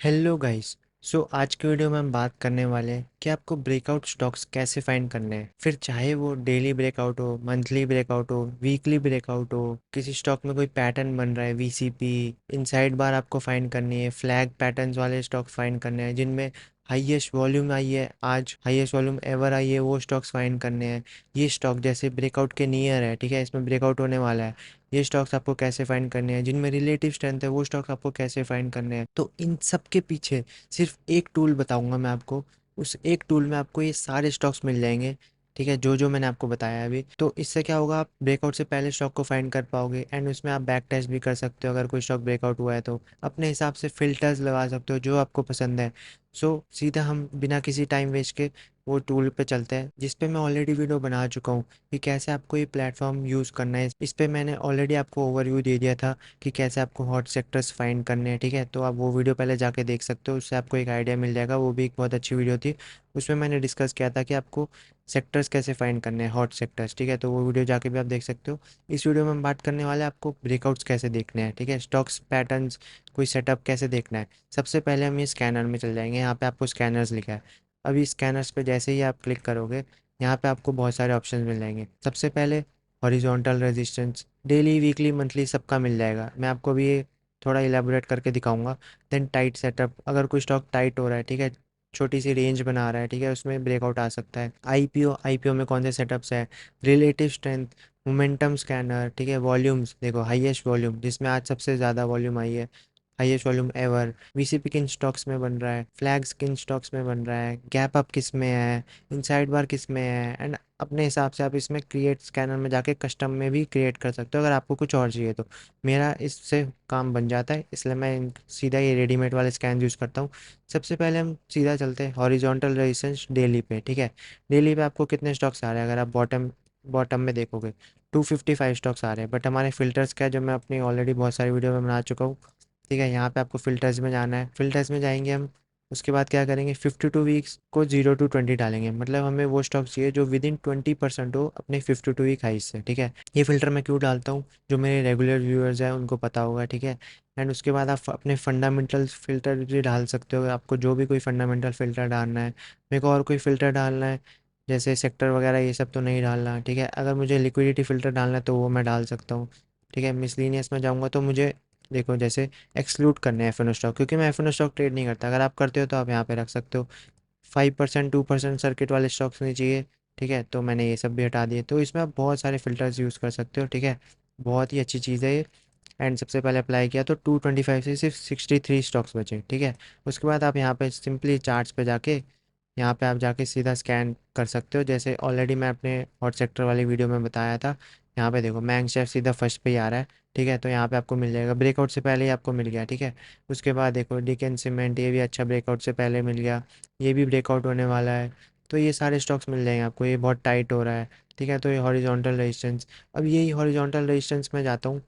Hello guys. सो आज के video में हम बात करने वाले हैं कि आपको ब्रेकआउट स्टॉक्स कैसे फाइंड करने हैं। फिर चाहे वो डेली ब्रेकआउट हो, मंथली ब्रेकआउट हो, वीकली ब्रेकआउट हो, किसी स्टॉक में कोई पैटर्न बन रहा है, वीसीपी इनसाइड बार आपको फाइंड करनी है, फ्लैग पैटर्न्स वाले स्टॉक फाइंड करने हैं जिनमें हाईएस्ट वॉल्यूम आई है, आज हाईएस्ट वॉल्यूम एवर आई है, वो स्टॉक्स फाइंड करने हैं। ये स्टॉक जैसे ब्रेकआउट के नियर है, ठीक है, इसमें ब्रेकआउट होने वाला है, ये स्टॉक्स आपको कैसे फाइंड करने हैं। जिनमें रिलेटिव स्ट्रेंथ है वो स्टॉक्स आपको कैसे फाइंड करने हैं। तो इन सब के पीछे सिर्फ एक टूल बताऊंगा मैं आपको। उस एक टूल में आपको ये सारे स्टॉक्स मिल जाएंगे, ठीक है, जो जो मैंने आपको बताया अभी। तो इससे क्या होगा, आप ब्रेकआउट से पहले स्टॉक को फाइंड कर पाओगे एंड उसमें आप बैक टेस्ट भी कर सकते हो। अगर कोई स्टॉक ब्रेकआउट हुआ है तो अपने हिसाब से फिल्टर्स लगा सकते हो जो आपको पसंद है। सीधा हम बिना किसी टाइम वेस्ट के वो टूल पे चलते हैं जिस पे मैं ऑलरेडी वीडियो बना चुका हूँ कि कैसे आपको ये प्लेटफॉर्म यूज़ करना है। इस पे मैंने ऑलरेडी आपको ओवरव्यू दे दिया था कि कैसे आपको हॉट सेक्टर्स फाइंड करने हैं, ठीक है। तो आप वो वीडियो पहले जाके देख सकते हो, उससे आपको एक आइडिया मिल जाएगा। वो भी एक बहुत अच्छी वीडियो थी। उसमें मैंने डिस्कस किया था कि आपको सेक्टर्स कैसे फाइंड करने हैं, हॉट सेक्टर्स, ठीक है। तो वो वीडियो जाके भी आप देख सकते हो। इस वीडियो में हम बात करने वाले हैं आपको ब्रेकआउट्स कैसे देखने हैं, ठीक है, स्टॉक्स पैटर्न्स, कोई सेटअप कैसे देखना है। सबसे पहले हम ये स्कैनर में चल जाएंगे। यहाँ पे आपको स्कैनर्स लिखा है। अभी स्कैनर्स पे जैसे ही आप क्लिक करोगे, यहाँ पे आपको बहुत सारे ऑप्शन मिल जाएंगे। सबसे पहले horizontal resistance, daily weekly monthly सबका मिल जाएगा। मैं आपको अभी ये थोड़ा इलेबोरेट करके दिखाऊंगा। देन टाइट सेटअप, अगर कोई स्टॉक टाइट हो रहा है, ठीक है, छोटी सी रेंज बना रहा है, ठीक है, उसमें ब्रेकआउट आ सकता है। आईपीओ, आईपीओ में कौन से सेटअप्स है, रिलेटिव स्ट्रेंथ, मोमेंटम स्कैनर, ठीक है, वॉल्यूम्स देखो, हाईएस्ट वॉल्यूम जिसमें आज सबसे ज़्यादा वॉल्यूम आई है, हाईएस्ट वॉल्यूम एवर, वीसीपी किन स्टॉक्स में बन रहा है, फ्लैग्स किन स्टॉक्स में बन रहा है, गैप अप किस में है, इनसाइड बार किस में है। एंड अपने हिसाब से आप इसमें क्रिएट स्कैनर में जाके कस्टम में भी क्रिएट कर सकते हो अगर आपको कुछ और चाहिए तो। मेरा इससे काम बन जाता है, इसलिए मैं सीधा ये रेडीमेड वाले स्कैन यूज़ करता हूँ। सबसे पहले हम सीधा चलते हैं हॉरिजॉन्टल रेजिस्टेंस डेली पे, ठीक है। डेली पे आपको कितने स्टॉक्स आ रहे हैं, अगर आप बॉटम बॉटम में देखोगे 255 स्टॉक्स आ रहे हैं। बट हमारे फिल्टर्स क्या है, जो मैं अपनी ऑलरेडी बहुत सारी वीडियो में बना चुका हूँ, ठीक है। यहाँ पे आपको फ़िल्टर्स में जाना है, फ़िल्टर्स में जाएंगे हम। उसके बाद क्या करेंगे, 52 वीक्स को 0 to 20 डालेंगे। मतलब हमें वो स्टॉक चाहिए जो विद इन 20% हो अपने 52 वीक हाइस से, ठीक है। ये फ़िल्टर मैं क्यों डालता हूँ, जो मेरे रेगुलर व्यूअर्स हैं उनको पता होगा, ठीक है। एंड उसके बाद आप अपने फंडामेंटल फ़िल्टर भी डाल सकते हो, आपको जो भी कोई फंडामेंटल फ़िल्टर डालना है। मेरे को और कोई फ़िल्टर डालना है जैसे सेक्टर वगैरह, ये सब तो नहीं डालना, ठीक है। अगर मुझे लिक्विडिटी फ़िल्टर डालना है तो वो मैं डाल सकता हूँ, ठीक है। मिसलिनियस में जाऊँगा तो मुझे देखो जैसे एक्सक्लूड करने हैं एफ स्टॉक, क्योंकि मैं एफ स्टॉक ट्रेड नहीं करता। अगर आप करते हो तो आप यहाँ पे रख सकते हो। 5% 2% सर्किट वाले स्टॉक्स नहीं चाहिए, ठीक है, तो मैंने ये सब भी हटा दिए। तो इसमें आप बहुत सारे फिल्टर्स यूज़ कर सकते हो, ठीक है। बहुत ही अच्छी चीज़ है ये। एंड सबसे पहले अप्लाई किया तो 225 से सिर्फ 63 स्टॉक्स बचे, ठीक है। उसके बाद आप यहाँ पे सिंपली चार्ट्स पे जाके, यहाँ पे आप जाके सीधा स्कैन कर सकते हो, जैसे ऑलरेडी मैं अपने हॉट सेक्टर वाली वीडियो में बताया था। यहाँ पे देखो मैंग शेफ सीधा फर्स्ट पे ही आ रहा है, ठीक है। तो यहाँ पे आपको मिल जाएगा, ब्रेकआउट से पहले ही आपको मिल गया, ठीक है। उसके बाद देखो डिकेन सीमेंट, ये भी अच्छा ब्रेकआउट से पहले मिल गया, ये भी ब्रेकआउट होने वाला है। तो ये सारे स्टॉक्स मिल जाएंगे आपको। ये बहुत टाइट हो रहा है, ठीक है, तो ये हॉरिजॉन्टल रेजिस्टेंस। अब यही हॉरिजॉन्टल रेजिस्टेंस में जाता हूँ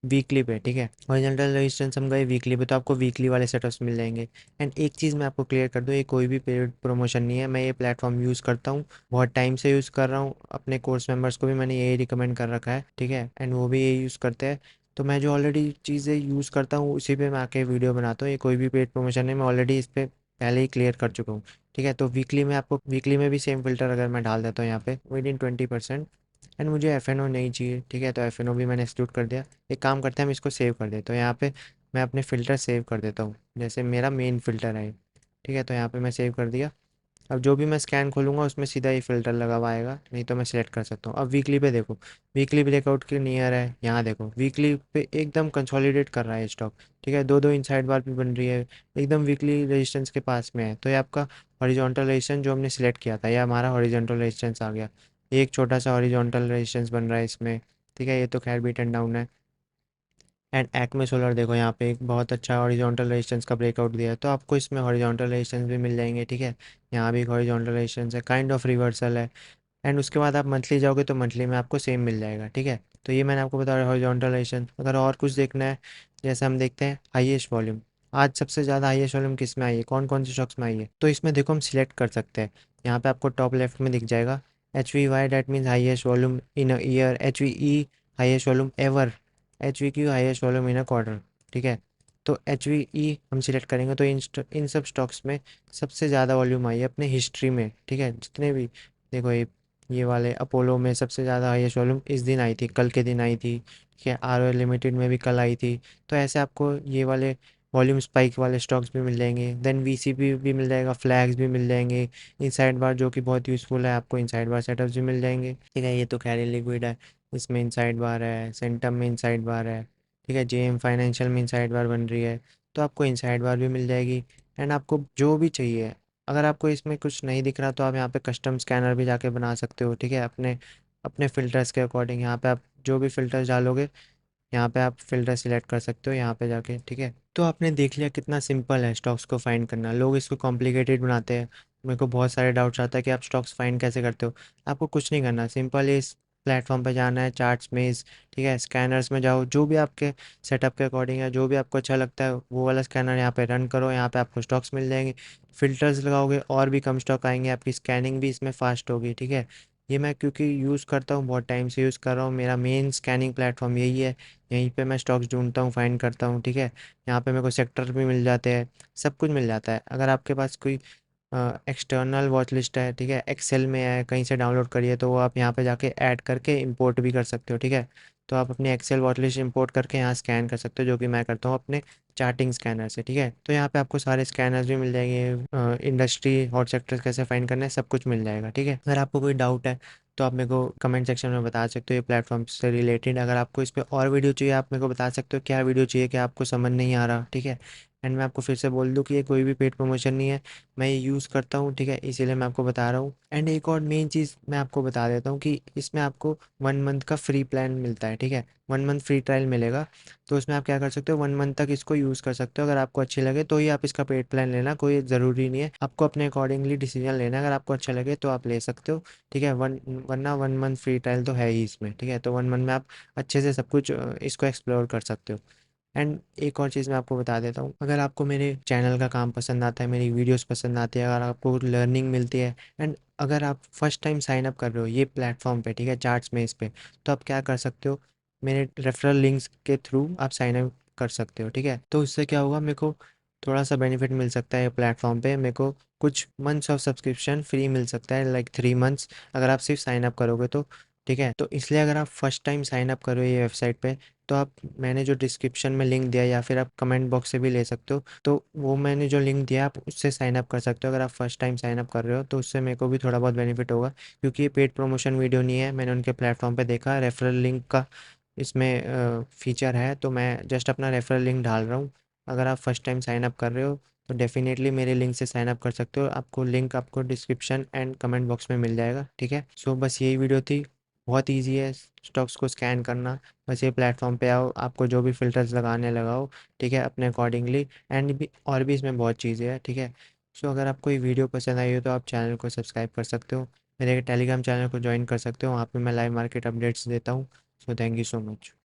वीकली पे, ठीक है। हॉरिजॉन्टल रेजिस्टेंस हम गए वीकली पे, तो आपको वीकली वाले सेटअप्स मिल जाएंगे। एंड एक चीज़ मैं आपको क्लियर कर दूँ, ये कोई भी पेड प्रमोशन नहीं है। मैं ये प्लेटफॉर्म यूज़ करता हूँ, बहुत टाइम से यूज़ कर रहा हूँ। अपने कोर्स मेंबर्स को भी मैंने यही रिकमेंड कर रखा है, ठीक है, एंड वो भी यही यूज़ करते हैं। तो मैं जो ऑलरेडी चीज़ें यूज़ करता हूँ उसी पे मैं आके वीडियो बनाता हूँ। ये कोई भी पेड प्रमोशन नहीं, मैं ऑलरेडी इस पर पहले ही क्लियर कर चुका हूँ, ठीक है। तो वीकली में आपको, वीकली में भी सेम फिल्टर अगर मैं डाल देता हूँ यहाँ पे विद इन 20%, एंड मुझे एफ एन ओ नहीं चाहिए, ठीक है, तो एफ एन ओ भी मैंने एक्सक्लूड कर दिया। एक काम करते हैं, हम इसको सेव कर देते हैं। यहाँ पे मैं अपने फ़िल्टर सेव कर देता हूँ, जैसे मेरा मेन फ़िल्टर है, ठीक है। तो यहाँ पे मैं सेव कर दिया। अब जो भी मैं स्कैन खोलूँगा उसमें सीधा ये फ़िल्टर लगा हुआ आएगा, नहीं तो मैं सेलेक्ट कर सकता हूँ। अब वीकली पे देखो, वीकली ब्रेकआउट के नियर है, यहाँ देखो वीकली पे एकदम कंसोलिडेट कर रहा है स्टॉक, ठीक है। दो दो इनसाइड बार भी बन रही है, एकदम वीकली रेजिस्टेंस के पास में है। तो ये आपका हॉरिजॉन्टल रेजिस्टेंस जो हमने सेलेक्ट किया था, ये हमारा हॉरिजॉन्टल रेजिस्टेंस आ गया। एक छोटा सा हॉरिजॉन्टल रेजिस्टेंस बन रहा है इसमें, ठीक है। ये तो खैर बीटन डाउन है। एंड एक्मे सोलर देखो, यहाँ पे एक बहुत अच्छा हॉरिजॉन्टल रेजिस्टेंस का ब्रेकआउट दिया है, तो आपको इसमें हॉरिजॉन्टल रेजिस्टेंस भी मिल जाएंगे, ठीक है। यहाँ भी एक हॉरिजॉन्टल रेजिस्टेंस है, काइंड ऑफ रिवर्सल है। एंड उसके बाद आप मंथली जाओगे तो मंथली में आपको सेम मिल जाएगा, ठीक है। तो ये मैंने आपको बताया हॉरिजॉन्टल रेजिस्टेंस। अगर और कुछ देखना है, जैसे हम देखते हैं हाईएस्ट वॉल्यूम, आज सबसे ज़्यादा हाईएस्ट वॉल्यूम किस में आई है, कौन कौन से स्टॉक्स में आई है, तो इसमें देखो हम सिलेक्ट कर सकते हैं। यहाँ पे आपको टॉप लेफ्ट में दिख जाएगा H V Y, that means highest volume in a year, H V E highest volume ever, H V Q highest volume in a quarter, ठीक है। तो एच वी ई हम सिलेक्ट करेंगे तो इन सब स्टॉक्स में सबसे ज़्यादा वॉल्यूम आई है अपने हिस्ट्री में, ठीक है। जितने भी देखो, ये वाले अपोलो में सबसे ज़्यादा हाईएस्ट वॉल्यूम इस दिन आई थी, कल के दिन आई थी, ठीक है। आर ओ लिमिटेड में भी कल आई थी। तो ऐसे आपको ये वाले वॉल्यूम स्पाइक वाले स्टॉक्स भी मिल जाएंगे। देन वी सी पी भी मिल जाएगा, फ्लैग्स भी मिल जाएंगे, इनसाइड बार जो कि बहुत यूज़फुल है, आपको इनसाइड बार सेटअप्स भी मिल जाएंगे, ठीक है। ये तो खैर लिक्विड है, इसमें इनसाइड बार है, सेंटम में इनसाइड बार है, ठीक है। जेएम फाइनेंशियल में इनसाइड बार बन रही है, तो आपको इनसाइड बार भी मिल जाएगी। एंड आपको जो भी चाहिए, अगर आपको इसमें कुछ नहीं दिख रहा तो आप यहाँ पे कस्टम स्कैनर भी जाके बना सकते हो, ठीक है। अपने अपने फ़िल्टर्स के अकॉर्डिंग यहाँ पे आप जो भी फ़िल्टर्स डालोगे, यहाँ पे आप फ़िल्टर सिलेक्ट कर सकते हो यहाँ पे जाके, ठीक है। तो आपने देख लिया कितना सिंपल है स्टॉक्स को फाइंड करना। लोग इसको कॉम्प्लिकेटेड बनाते हैं। मेरे को बहुत सारे डाउट्स आता है कि आप स्टॉक्स फाइंड कैसे करते हो। आपको कुछ नहीं करना, सिंपल इस प्लेटफॉर्म पे जाना है, चार्ट्स में इस, ठीक है, स्कैनर्स में जाओ, जो भी आपके सेटअप के अकॉर्डिंग है, जो भी आपको अच्छा लगता है वो वाला स्कैनर यहाँ पे रन करो। यहाँ पे आपको स्टॉक्स मिल जाएंगे, फ़िल्टर्स लगाओगे और भी कम स्टॉक आएंगे, आपकी स्कैनिंग भी इसमें फास्ट होगी, ठीक है। ये मैं क्योंकि यूज़ करता हूँ, बहुत टाइम से यूज़ कर रहा हूँ, मेरा मेन स्कैनिंग प्लेटफॉर्म यही है। यहीं पे मैं स्टॉक्स ढूंढता हूँ, फाइंड करता हूँ, ठीक है। यहाँ पे मेरे को सेक्टर भी मिल जाते हैं, सब कुछ मिल जाता है। अगर आपके पास कोई एक्सटर्नल वॉच लिस्ट है, ठीक है, एक्सेल में है, कहीं से डाउनलोड करिए, तो वो आप यहाँ पे जाके ऐड करके इंपोर्ट भी कर सकते हो, ठीक है। तो आप अपनी एक्सेल वॉच लिस्ट इंपोर्ट करके यहाँ स्कैन कर सकते हो, जो कि मैं करता हूँ अपने चार्टिंग स्कैनर से, ठीक है। तो यहाँ पे आपको सारे स्कैनर्स भी मिल जाएंगे, इंडस्ट्री हॉट सेक्टर्स कैसे फाइंड करना है, सब कुछ मिल जाएगा, ठीक है। अगर आपको कोई डाउट है तो आप मेरे को कमेंट सेक्शन में बता सकते हो, ये प्लेटफॉर्म से रिलेटेड। अगर आपको इस पे और वीडियो चाहिए, आप मेरे को बता सकते हो क्या वीडियो चाहिए, क्या आपको समझ नहीं आ रहा, ठीक है। एंड मैं आपको फिर से बोल दूँ कि ये कोई भी पेड प्रमोशन नहीं है, मैं ये यूज़ करता हूँ, ठीक है, इसीलिए मैं आपको बता रहा हूँ। एंड एक और मेन चीज़ मैं आपको बता देता हूँ कि इसमें आपको 1 मंथ का फ्री प्लान मिलता है, ठीक है। 1 मंथ फ्री ट्रायल मिलेगा। तो उसमें आप क्या कर सकते हो, 1 मंथ तक इसको यूज़ कर सकते हो। अगर आपको अच्छी लगे तो ही आप इसका पेड प्लान लेना, कोई ज़रूरी नहीं है, आपको अपने अकॉर्डिंगली डिसीजन लेना है। अगर आपको अच्छा लगे तो आप ले सकते हो, ठीक है। वरना 1 मंथ फ्री ट्रायल तो है ही इसमें, ठीक है। तो 1 मंथ में आप अच्छे से सब कुछ इसको एक्सप्लोर कर सकते हो। एंड एक और चीज़ मैं आपको बता देता हूँ, अगर आपको मेरे चैनल का काम पसंद आता है, मेरी वीडियोस पसंद आती है, अगर आपको लर्निंग मिलती है, एंड अगर आप फर्स्ट टाइम साइन अप कर रहे हो ये प्लेटफॉर्म पे, ठीक है, चार्ट्स में इस पे, तो आप क्या कर सकते हो, मेरे रेफरल लिंक्स के थ्रू आप साइन अप कर सकते हो, ठीक है। तो उससे क्या होगा, मेरे को थोड़ा सा बेनिफिट मिल सकता है प्लेटफॉर्म पे, मेरे को कुछ मंथ्स ऑफ सब्सक्रिप्शन फ्री मिल सकता है, लाइक 3 मंथ्स, अगर आप सिर्फ साइन अप करोगे तो, ठीक है। तो इसलिए अगर आप फर्स्ट टाइम साइन अप करो ये वेबसाइट पे, तो आप, मैंने जो डिस्क्रिप्शन में लिंक दिया या फिर आप कमेंट बॉक्स से भी ले सकते हो, तो वो मैंने जो लिंक दिया आप उससे साइन अप कर सकते हो। अगर आप फर्स्ट टाइम साइन अप कर रहे हो तो उससे मेरे को भी थोड़ा बहुत बेनिफिट होगा, क्योंकि ये पेड प्रमोशन वीडियो नहीं है। मैंने उनके प्लेटफॉर्म पे देखा रेफरल लिंक का इसमें फीचर है, तो मैं जस्ट अपना रेफरल लिंक डाल रहा हूँ। अगर आप फर्स्ट टाइम साइन अप कर रहे हो तो डेफिनेटली मेरे लिंक से साइन अप कर सकते हो। आपको लिंक आपको डिस्क्रिप्शन एंड कमेंट बॉक्स में मिल जाएगा, ठीक है। सो बस यही वीडियो थी। बहुत ईजी है स्टॉक्स को स्कैन करना। बस ये प्लेटफॉर्म पे आओ, आपको जो भी फ़िल्टर्स लगाने लगाओ, ठीक है, अपने अकॉर्डिंगली। एंड भी और भी इसमें बहुत चीज़ें हैं, ठीक है। सो अगर आपको ये वीडियो पसंद आई हो तो आप चैनल को सब्सक्राइब कर सकते हो, मेरे टेलीग्राम चैनल को ज्वाइन कर सकते हो, वहाँ पे मैं लाइव मार्केट अपडेट्स देता हूँ। So thank you so much.